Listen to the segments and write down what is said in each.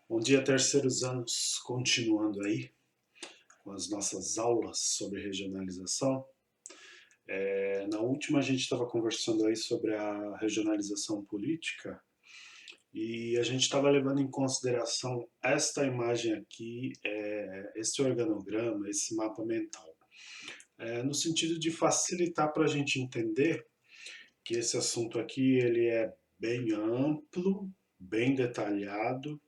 Bom dia, terceiros anos, continuando aí com as nossas aulas sobre regionalização. Na última a gente estava conversando aí sobre a regionalização política e a gente estava levando em consideração esta imagem aqui, esse organograma, esse mapa mental, no sentido de facilitar para a gente entender que esse assunto aqui ele é bem amplo, bem detalhado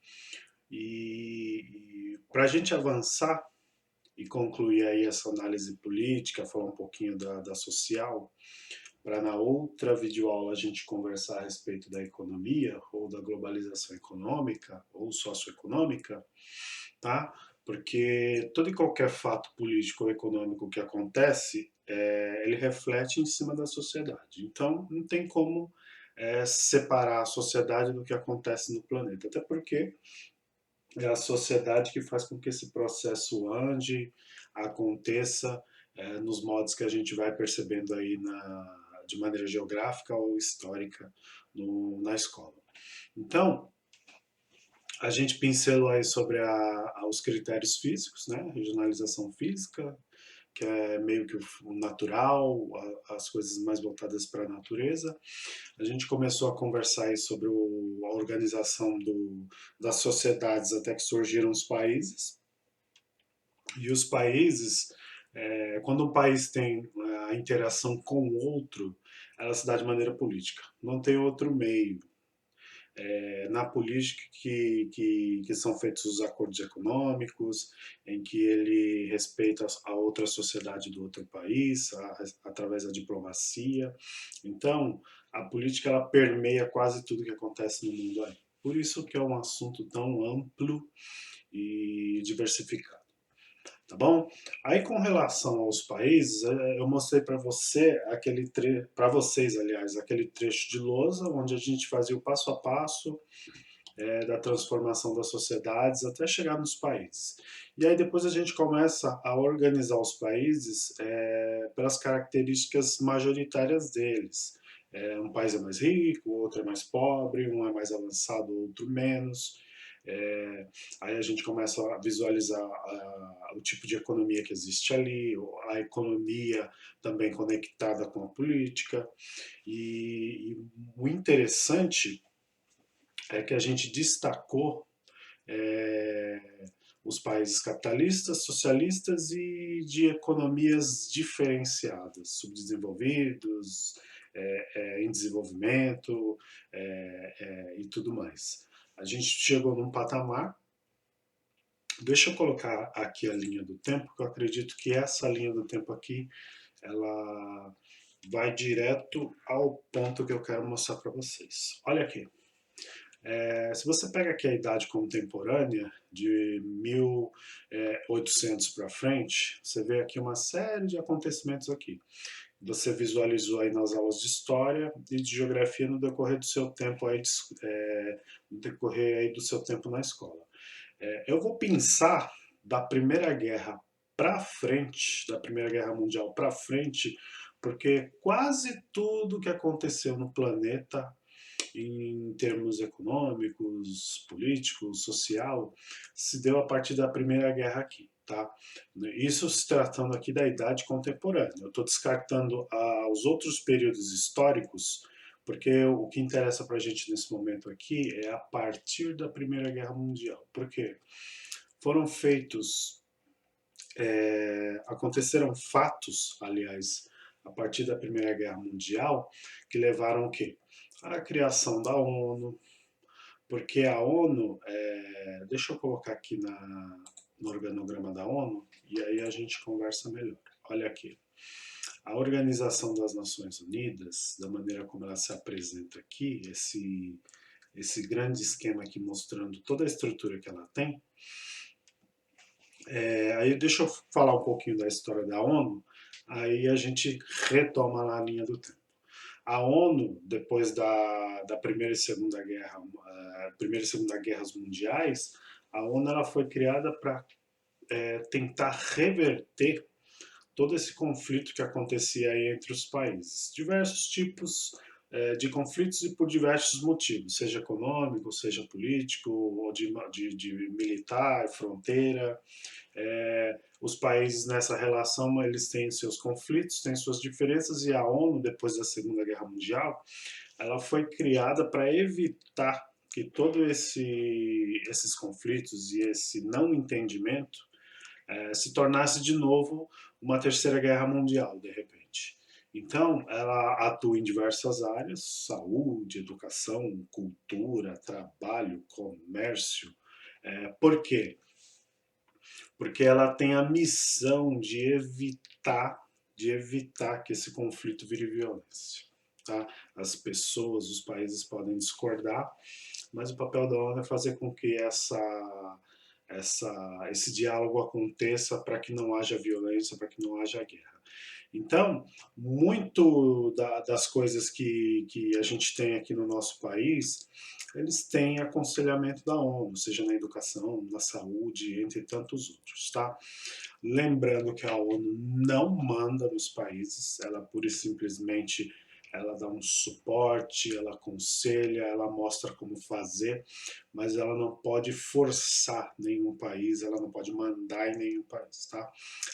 e para a gente avançar e concluir aí essa análise política, falar um pouquinho da social, para na outra videoaula a gente conversar a respeito da economia ou da globalização econômica ou socioeconômica, tá? Porque todo e qualquer fato político ou econômico que acontece, ele reflete em cima da sociedade. Então, não tem como separar a sociedade do que acontece no planeta, até porque é a sociedade que faz com que esse processo ande, aconteça nos modos que a gente vai percebendo aí de maneira geográfica ou histórica na escola. Então, a gente pincelou aí sobre os critérios físicos, né? Regionalização física, que é meio que o natural, as coisas mais voltadas para a natureza. A gente começou a conversar aí sobre a organização das sociedades até que surgiram os países. E os países, quando um país tem a interação com o outro, ela se dá de maneira política. Não tem outro meio. Na política que são feitos os acordos econômicos, em que ele respeita a outra sociedade do outro país, através da diplomacia. Então, a política ela permeia quase tudo que acontece no mundo aí. Por isso que é um assunto tão amplo e diversificado. Tá bom? Aí com relação aos países, eu mostrei para vocês, aliás, aquele trecho de lousa onde a gente fazia o passo a passo da transformação das sociedades até chegar nos países. E aí depois a gente começa a organizar os países pelas características majoritárias deles. Um país é mais rico, o outro é mais pobre, um é mais avançado, o outro menos. Aí a gente começa a visualizar o tipo de economia que existe ali, a economia também conectada com a política. E o interessante é que a gente destacou é, os países capitalistas, socialistas e de economias diferenciadas, subdesenvolvidos, em desenvolvimento e tudo mais. A gente chegou num patamar. Deixa eu colocar aqui a linha do tempo, que eu acredito que essa linha do tempo aqui, ela vai direto ao ponto que eu quero mostrar para vocês. Olha aqui. Se você pega aqui a idade contemporânea, de 1800 para frente, você vê aqui uma série de acontecimentos aqui. Você visualizou aí nas aulas de história e de geografia no decorrer do seu tempo aí, no decorrer aí do seu tempo na escola. Eu vou pensar da Primeira Guerra para frente, da Primeira Guerra Mundial para frente, porque quase tudo que aconteceu no planeta em termos econômicos, políticos, social, se deu a partir da Primeira Guerra aqui, tá? Isso se tratando aqui da idade contemporânea. Eu estou descartando os outros períodos históricos, porque o que interessa para a gente nesse momento aqui é a partir da Primeira Guerra Mundial. Por quê? Foram feitos, aconteceram fatos, aliás, a partir da Primeira Guerra Mundial, que levaram o quê? A criação da ONU, porque a ONU, deixa eu colocar aqui no organograma da ONU, e aí a gente conversa melhor. Olha aqui, a Organização das Nações Unidas, da maneira como ela se apresenta aqui, esse grande esquema aqui mostrando toda a estrutura que ela tem. Aí deixa eu falar um pouquinho da história da ONU, aí a gente retoma lá a linha do tempo. A ONU, depois da Primeira e Segunda Guerra, Primeira e Segunda Guerras Mundiais, a ONU ela foi criada para tentar reverter todo esse conflito que acontecia aí entre os países. Diversos tipos, de conflitos e por diversos motivos, seja econômico, seja político, ou de militar, fronteira. Os países nessa relação, eles têm seus conflitos, têm suas diferenças, e a ONU, depois da Segunda Guerra Mundial, ela foi criada para evitar que todos esses conflitos e esse não entendimento se tornasse de novo uma terceira guerra mundial, de repente. Então, ela atua em diversas áreas: saúde, educação, cultura, trabalho, comércio. Por quê? Porque ela tem a missão de evitar que esse conflito vire violência. Tá? As pessoas, os países podem discordar, mas o papel da ONU é fazer com que esse diálogo aconteça para que não haja violência, para que não haja guerra. Então, muito das coisas que a gente tem aqui no nosso país, eles têm aconselhamento da ONU, seja na educação, na saúde, entre tantos outros, tá? Lembrando que a ONU não manda nos países, ela pura e simplesmente ela dá um suporte, ela aconselha, ela mostra como fazer, mas ela não pode forçar nenhum país, ela não pode mandar em nenhum país, tá?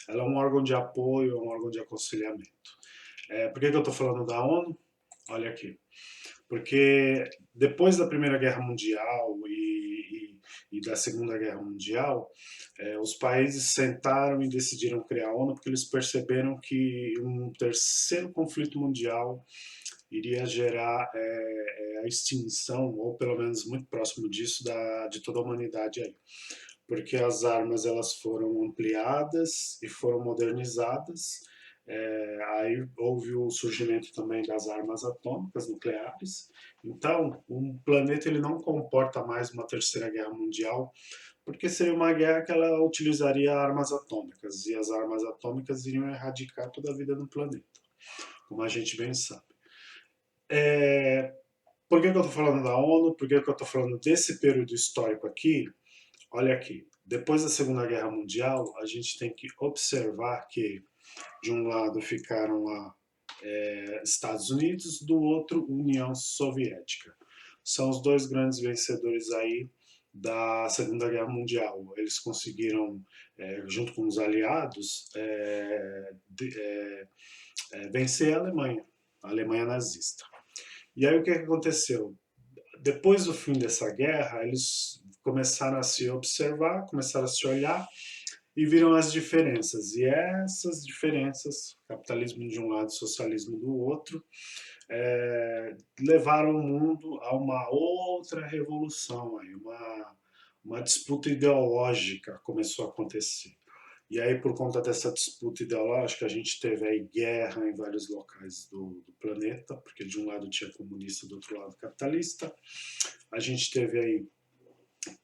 Ela é um órgão de apoio, é um órgão de aconselhamento. Por que eu estou falando da ONU? Olha aqui. Porque depois da Primeira Guerra Mundial e da Segunda Guerra Mundial, os países sentaram e decidiram criar a ONU porque eles perceberam que um terceiro conflito mundial iria gerar a extinção, ou pelo menos muito próximo disso, de toda a humanidade aí. Porque as armas elas foram ampliadas e foram modernizadas. Aí houve o surgimento também das armas atômicas nucleares. Então, um planeta ele não comporta mais uma terceira guerra mundial, porque seria uma guerra que ela utilizaria armas atômicas, e as armas atômicas iriam erradicar toda a vida no planeta, como a gente bem sabe. Por que eu estou falando da ONU? Por que eu estou falando desse período histórico aqui? Olha aqui, depois da Segunda Guerra Mundial, a gente tem que observar que, de um lado, ficaram lá Estados Unidos, do outro, União Soviética. São os dois grandes vencedores aí da Segunda Guerra Mundial. Eles conseguiram, junto com os aliados, vencer a Alemanha nazista. E aí o que aconteceu? Depois do fim dessa guerra, eles começaram a se observar, começaram a se olhar e viram as diferenças. E essas diferenças, capitalismo de um lado, socialismo do outro, levaram o mundo a uma outra revolução, aí, uma disputa ideológica começou a acontecer. E aí, por conta dessa disputa ideológica, a gente teve aí guerra em vários locais do planeta, porque de um lado tinha comunista, do outro lado capitalista. A gente teve aí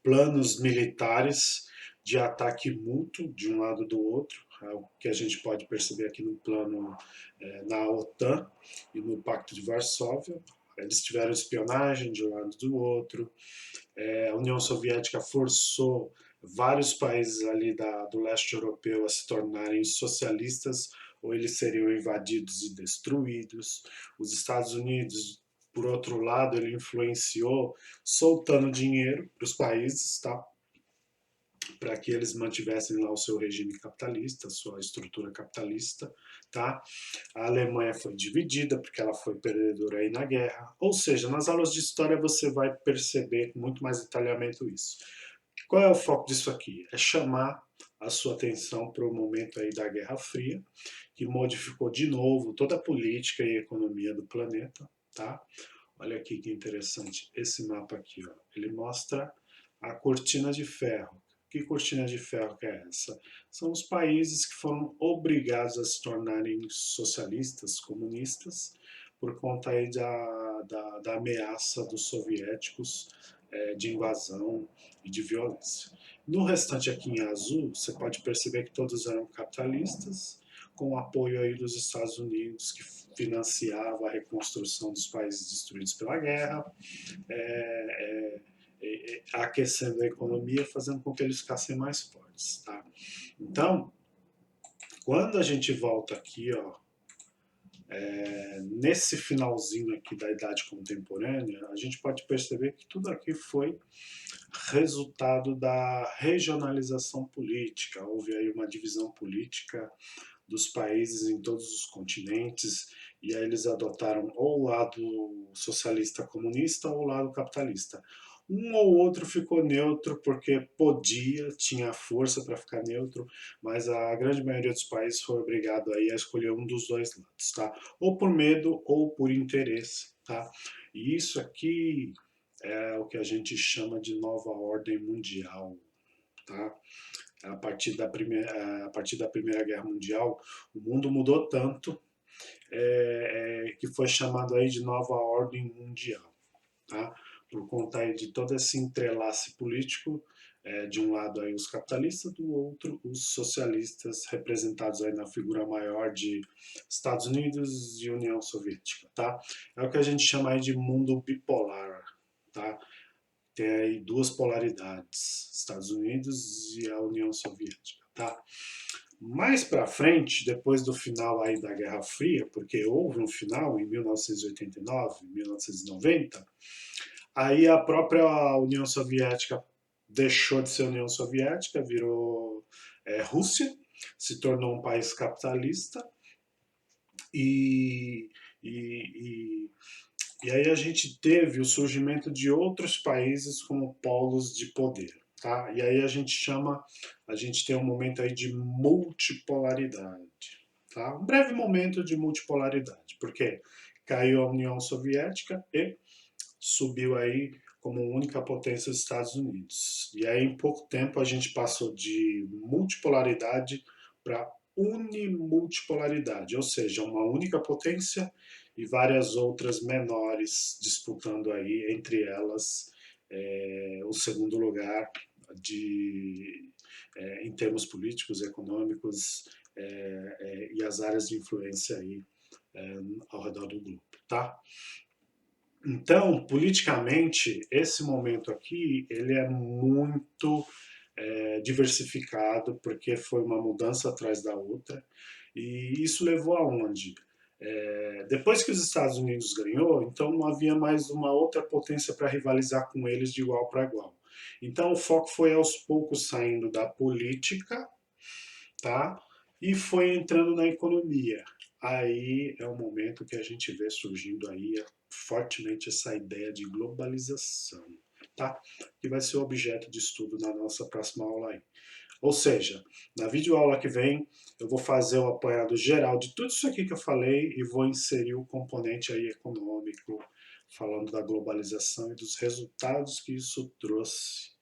planos militares de ataque mútuo de um lado do outro, o que a gente pode perceber aqui no plano na OTAN e no Pacto de Varsóvia. Eles tiveram espionagem de um lado do outro. A União Soviética forçou vários países ali do leste europeu a se tornarem socialistas, ou eles seriam invadidos e destruídos. Os Estados Unidos, por outro lado, ele influenciou soltando dinheiro para os países, tá? Para que eles mantivessem lá o seu regime capitalista, a sua estrutura capitalista, tá? A Alemanha foi dividida porque ela foi perdedora aí na guerra. Ou seja, nas aulas de história você vai perceber com muito mais detalhamento isso. Qual é o foco disso aqui? É chamar a sua atenção para o momento aí da Guerra Fria, que modificou de novo toda a política e economia do planeta, tá? Olha aqui que interessante, esse mapa aqui, ó, ele mostra a cortina de ferro. Que cortina de ferro que é essa? São os países que foram obrigados a se tornarem socialistas, comunistas, por conta aí da ameaça dos soviéticos de invasão e de violência. No restante aqui em azul, você pode perceber que todos eram capitalistas, com o apoio aí dos Estados Unidos, que financiava a reconstrução dos países destruídos pela guerra, aquecendo a economia, fazendo com que eles ficassem mais fortes. Tá? Então, quando a gente volta aqui, ó, Nesse finalzinho aqui da Idade Contemporânea, a gente pode perceber que tudo aqui foi resultado da regionalização política. Houve aí uma divisão política dos países em todos os continentes, e aí eles adotaram ou o lado socialista comunista ou o lado capitalista. Um ou outro ficou neutro porque podia, tinha força para ficar neutro, mas a grande maioria dos países foi obrigado aí a escolher um dos dois lados, tá? Ou por medo ou por interesse, tá? E isso aqui é o que a gente chama de nova ordem mundial, tá? A partir da Primeira Guerra Mundial, o mundo mudou tanto que foi chamado aí de nova ordem mundial, tá? Por conta aí de todo esse entrelace político, de um lado aí os capitalistas, do outro os socialistas, representados aí na figura maior de Estados Unidos e União Soviética, tá? É o que a gente chama aí de mundo bipolar, tá? Tem aí duas polaridades, Estados Unidos e a União Soviética, tá? Mais para frente, depois do final aí da Guerra Fria, porque houve um final em 1989, 1990, aí a própria União Soviética deixou de ser União Soviética, virou Rússia, se tornou um país capitalista e, e, e aí a gente teve o surgimento de outros países como polos de poder, tá? E aí a gente tem um momento aí de multipolaridade, tá? Um breve momento de multipolaridade, porque caiu a União Soviética e subiu aí como única potência os Estados Unidos. E aí em pouco tempo a gente passou de multipolaridade para unimultipolaridade, ou seja, uma única potência e várias outras menores disputando aí entre elas o segundo lugar em termos políticos, econômicos e as áreas de influência aí ao redor do globo, tá? Então, politicamente, esse momento aqui, ele é muito diversificado, porque foi uma mudança atrás da outra, e isso levou aonde? Depois que os Estados Unidos ganhou, então não havia mais uma outra potência para rivalizar com eles de igual para igual. Então o foco foi aos poucos saindo da política, tá? E foi entrando na economia. Aí é o momento que a gente vê surgindo aí fortemente essa ideia de globalização, tá? Que vai ser objeto de estudo na nossa próxima aula aí. Ou seja, na videoaula que vem, eu vou fazer o apanhado geral de tudo isso aqui que eu falei e vou inserir o componente aí econômico, falando da globalização e dos resultados que isso trouxe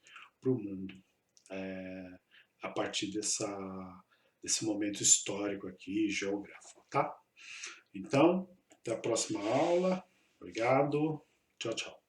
para o mundo a partir desse momento histórico aqui, geográfico, tá? Então, até a próxima aula. Obrigado. Tchau, tchau.